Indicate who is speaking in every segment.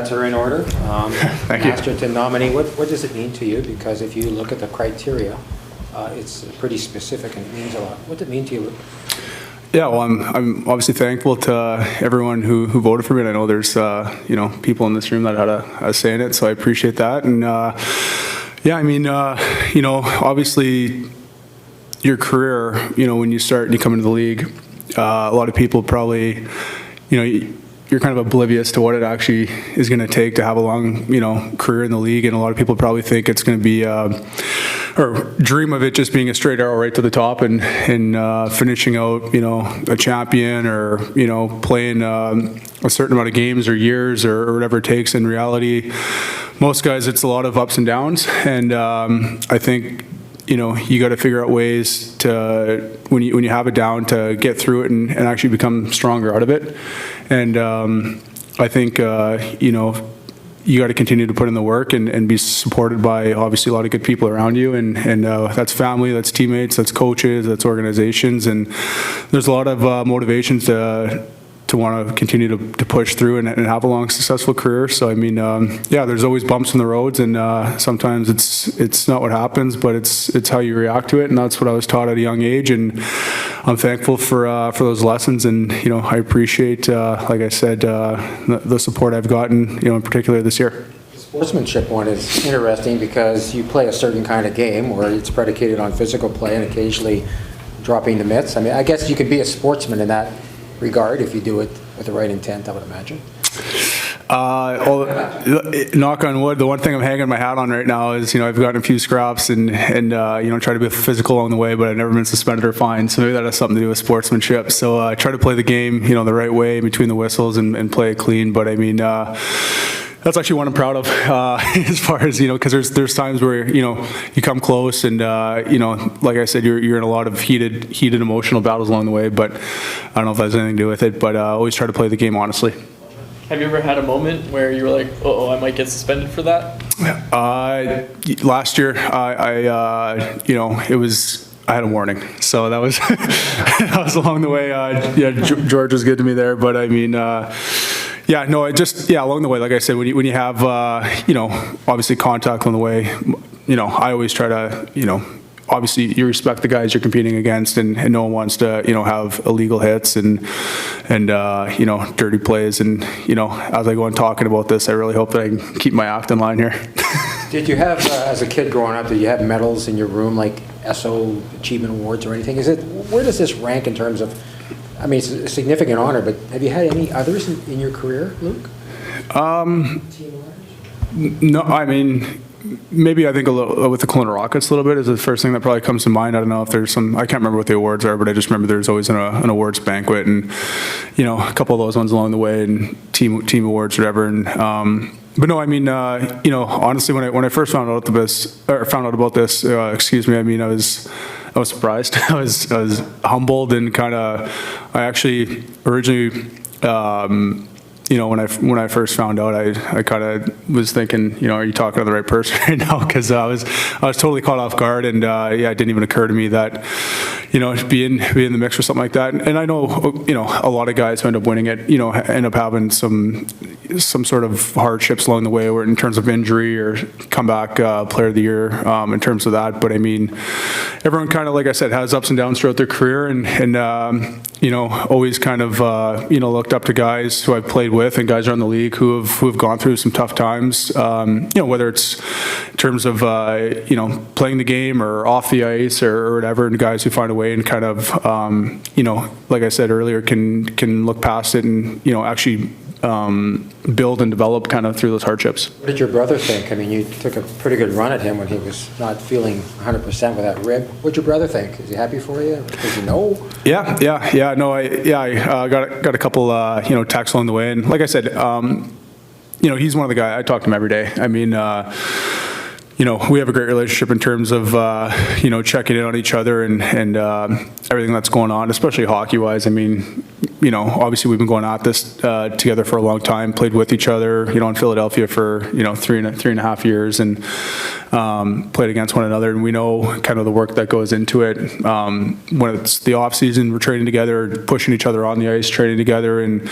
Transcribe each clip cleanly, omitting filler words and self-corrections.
Speaker 1: congrats are in order.
Speaker 2: Thank you.
Speaker 1: Masterton nominee, what does it mean to you? Because if you look at the criteria, it's pretty specific and it means a lot. What does it mean to you, Luke?
Speaker 2: Yeah, well, I'm obviously thankful to everyone who voted for me. And I know there's people in this room that had a say in it, so I appreciate that. And yeah, I mean, obviously your career, when you start and you come into the league, a lot of people probably, you're kind of oblivious to what it actually is going to take to have a long, career in the league. And a lot of people probably think it's going to be, or dream of it just being a straight arrow right to the top and finishing out, a champion or, playing a certain amount of games or years or whatever it takes. In reality, most guys, it's a lot of ups and downs. And I think, you got to figure out ways to, when you have it down, to get through it and actually become stronger out of it. And I think, you got to continue to put in the work and be supported by obviously a lot of good people around you. And that's family, that's teammates, that's coaches, that's organizations. And there's a lot of motivations to want to continue to push through and have a long, successful career. So, I mean, yeah, there's always bumps in the roads, and sometimes it's not what happens, but it's how you react to it, and that's what I was taught at a young age, and I'm thankful for those lessons, and, I appreciate, like I said, the support I've gotten, in particular this year.
Speaker 1: The sportsmanship one is interesting because you play a certain kind of game where it's predicated on physical play and occasionally dropping the mitts. I mean, I guess you could be a sportsman in that regard if you do it with the right intent, I would imagine.
Speaker 2: Knock on wood, the one thing I'm hanging my hat on right now is, I've gotten a few scraps and try to be physical along the way, but I've never been suspended or fined, so maybe that has something to do with sportsmanship. So I try to play the game, the right way between the whistles and play it clean, but I mean, that's actually one I'm proud of, as far as, because there's times where, you come close and, like I said, you're in a lot of heated emotional battles along the way, but I don't know if that has anything to do with it, but I always try to play the game honestly.
Speaker 3: Have you ever had a moment where you were like, oh, I might get suspended for that?
Speaker 2: Last year, I had a warning, so that was, that was along the way. George was good to me there, but I mean, yeah, no, along the way, like I said, when you have, obviously contact along the way, I always try to, obviously you respect the guys you're competing against, and no one wants to, have illegal hits and dirty plays. And, as I go on talking about this, I really hope that I can keep my act in line here.
Speaker 1: Did you have, as a kid growing up, did you have medals in your room, like SO Achievement Awards or anything? Where does this rank in terms of, I mean, it's a significant honor, but have you had any others in your career, Luke?
Speaker 2: No, I mean, maybe I think a little with the Kelowna Rockets a little bit is the first thing that probably comes to mind. I don't know if there's I can't remember what the awards are, but I just remember there's always an awards banquet and, a couple of those ones along the way and team awards, whatever. And, but no, I mean, honestly, when I first found out about this, excuse me, I mean, I was surprised. I was humbled and I actually originally, when I first found out, I kind of was thinking, are you talking to the right person right now? Because I was totally caught off guard, and it didn't even occur to me that, be in the mix or something like that. And I know, a lot of guys who end up winning it, end up having some sort of hardships along the way, or in terms of injury or comeback player of the year, in terms of that. But I mean, everyone kind of, like I said, has ups and downs throughout their career, and always kind of looked up to guys who I've played with and guys around the league who have gone through some tough times, whether it's in terms of playing the game or off the ice or whatever, and guys who find a way and kind of like I said earlier, can look past it and actually build and develop kind of through those hardships.
Speaker 1: What did your brother think? I mean, you took a pretty good run at him when he was not feeling 100% with that rib. What'd your brother think? Is he happy for you? Does he know?
Speaker 2: Yeah. No, I got a couple texts along the way, and like I said, he's one of the guys I talk to him every day. I mean, we have a great relationship in terms of, checking in on each other and everything that's going on, especially hockey-wise. I mean, obviously we've been going at this together for a long time, played with each other, in Philadelphia for, 3.5 years, and played against one another. And we know kind of the work that goes into it. When it's the off season, we're training together, pushing each other on the ice, training together. And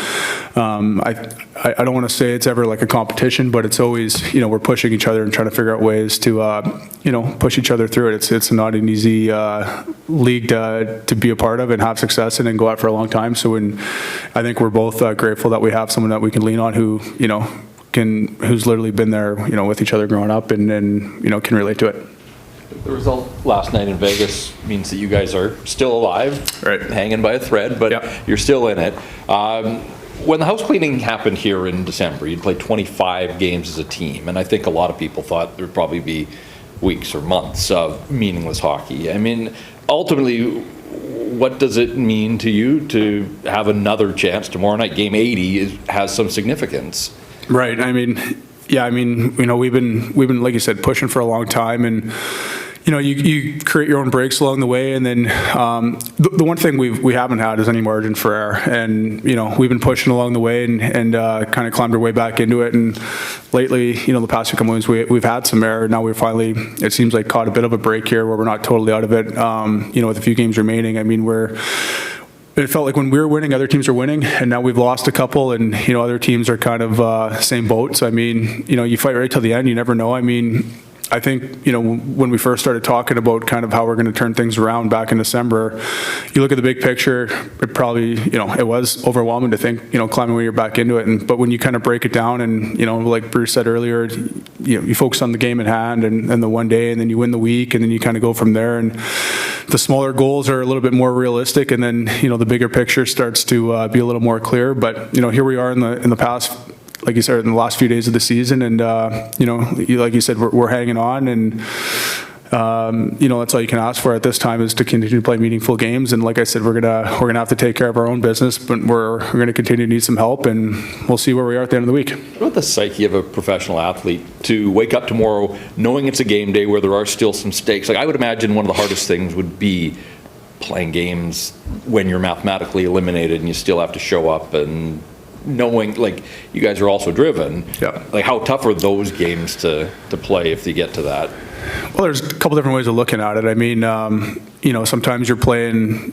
Speaker 2: I don't want to say it's ever like a competition, but it's always, we're pushing each other and trying to figure out ways to, push each other through it. It's not an easy league to be a part of and have success in and go out for a long time. So I think we're both grateful that we have someone that we can lean on who, who's literally been there, with each other growing up and can relate to it.
Speaker 4: The result last night in Vegas means that you guys are still alive,
Speaker 2: right,
Speaker 4: hanging by a thread, but you're still in it. When the house cleaning happened here in December, you'd played 25 games as a team, and I think a lot of people thought there would probably be weeks or months of meaningless hockey. I mean, ultimately, what does it mean to you to have another chance tomorrow night? Game 80 has some significance.
Speaker 2: Right. I mean, we've been, like you said, pushing for a long time, and you create your own breaks along the way, and then the one thing we haven't had is any margin for error, and we've been pushing along the way and kind of climbed our way back into it. And lately, the past few couple months, we've had some error. Now we're finally, it seems like, caught a bit of a break here where we're not totally out of it. With a few games remaining, I mean, it felt like when we were winning, other teams are winning, and now we've lost a couple, and other teams are kind of same boat. So I mean, you fight right till the end. You never know. I mean, I think, when we first started talking about kind of how we're going to turn things around back in December, you look at the big picture, it probably, it was overwhelming to think, climbing when you're back into it. But when you kind of break it down and, like Bruce said earlier, you focus on the game at hand and the one day, and then you win the week, and then you kind of go from there. And the smaller goals are a little bit more realistic, and then, the bigger picture starts to be a little more clear. But, here we are in the past, like you said, in the last few days of the season, and like you said, we're hanging on, and that's all you can ask for at this time, is to continue to play meaningful games. And like I said, we're gonna have to take care of our own business, but we're gonna continue to need some help, and we'll see where we are at the end of the week.
Speaker 4: What about the psyche of a professional athlete to wake up tomorrow knowing it's a game day where there are still some stakes? Like, I would imagine one of the hardest things would be playing games when you're mathematically eliminated and you still have to show up, and knowing, like, you guys are also driven.
Speaker 2: Yeah. Like,
Speaker 4: how tough are those games to play if you get to that?
Speaker 2: Well, there's a couple different ways of looking at it. I mean, sometimes you're playing,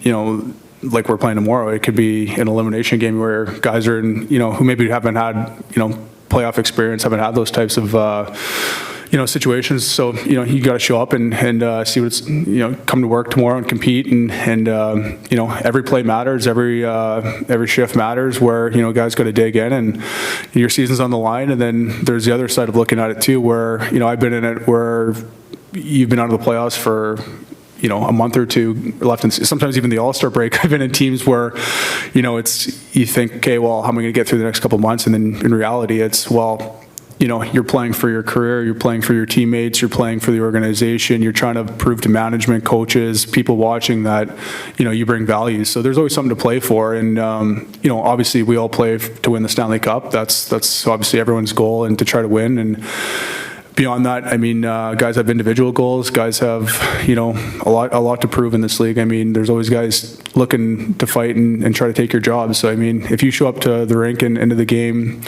Speaker 2: like we're playing tomorrow. It could be an elimination game where guys are in, who maybe haven't had, playoff experience, haven't had those types of, situations. So, you got to show up and see what it's, come to work tomorrow and compete. And every play matters. Every shift matters, where, guys got to dig in, and your season's on the line. And then there's the other side of looking at it too, where, I've been in it where you've been out of the playoffs for, a month or two left, and sometimes even the All-Star break. I've been in teams where, you think, okay, well, how am I going to get through the next couple of months? And then in reality, it's, well, you're playing for your career, you're playing for your teammates, you're playing for the organization, you're trying to prove to management, coaches, people watching that, you bring value. So there's always something to play for. And, obviously we all play to win the Stanley Cup. That's obviously everyone's goal, and to try to win. And beyond that, I mean, guys have individual goals. Guys have, a lot to prove in this league. I mean, there's always guys looking to fight and try to take your job. So, I mean, if you show up to the rink and into the game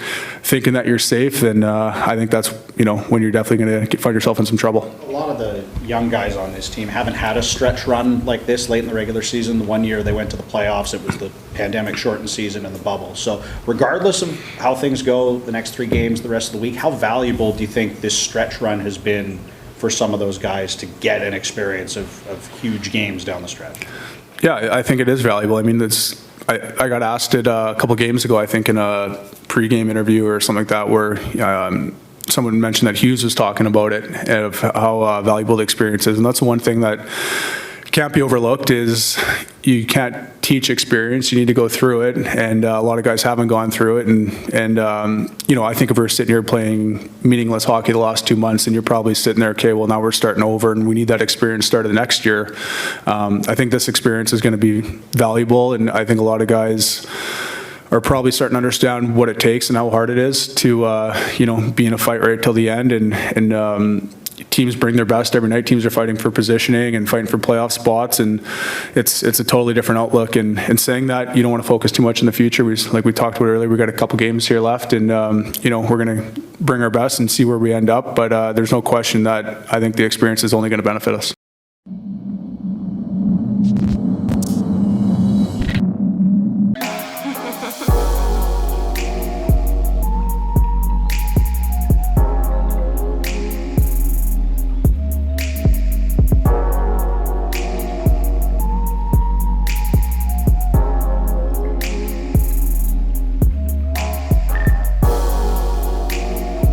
Speaker 2: thinking that you're safe, then I think that's, when you're definitely going to find yourself in some trouble.
Speaker 5: A lot of the young guys on this team haven't had a stretch run like this late in the regular season. The one year they went to the playoffs, it was the pandemic shortened season and the bubble. So regardless of how things go the next 3 games, the rest of the week, how valuable do you think this stretch run has been for some of those guys to get an experience of huge games down the stretch?
Speaker 2: Yeah, I think it is valuable. I mean, I got asked it a couple games ago, I think, in a pregame interview or something like that, where someone mentioned that Hughes was talking about it, of how valuable the experience is. And that's the one thing that can't be overlooked, is you can't teach experience. You need to go through it, and a lot of guys haven't gone through it. And I think if we're sitting here playing meaningless hockey the last 2 months, and you're probably sitting there, okay, well, now we're starting over, and we need that experience started the next year. I think this experience is going to be valuable, and I think a lot of guys are probably starting to understand what it takes and how hard it is to be in a fight right till the end, and teams bring their best every night. Teams are fighting for positioning and fighting for playoff spots, and it's a totally different outlook. And saying that, you don't want to focus too much in the future. Like we talked about earlier, we got a couple games here left, and we're going to bring our best and see where we end up. But there's no question that I think the experience is only going to benefit us.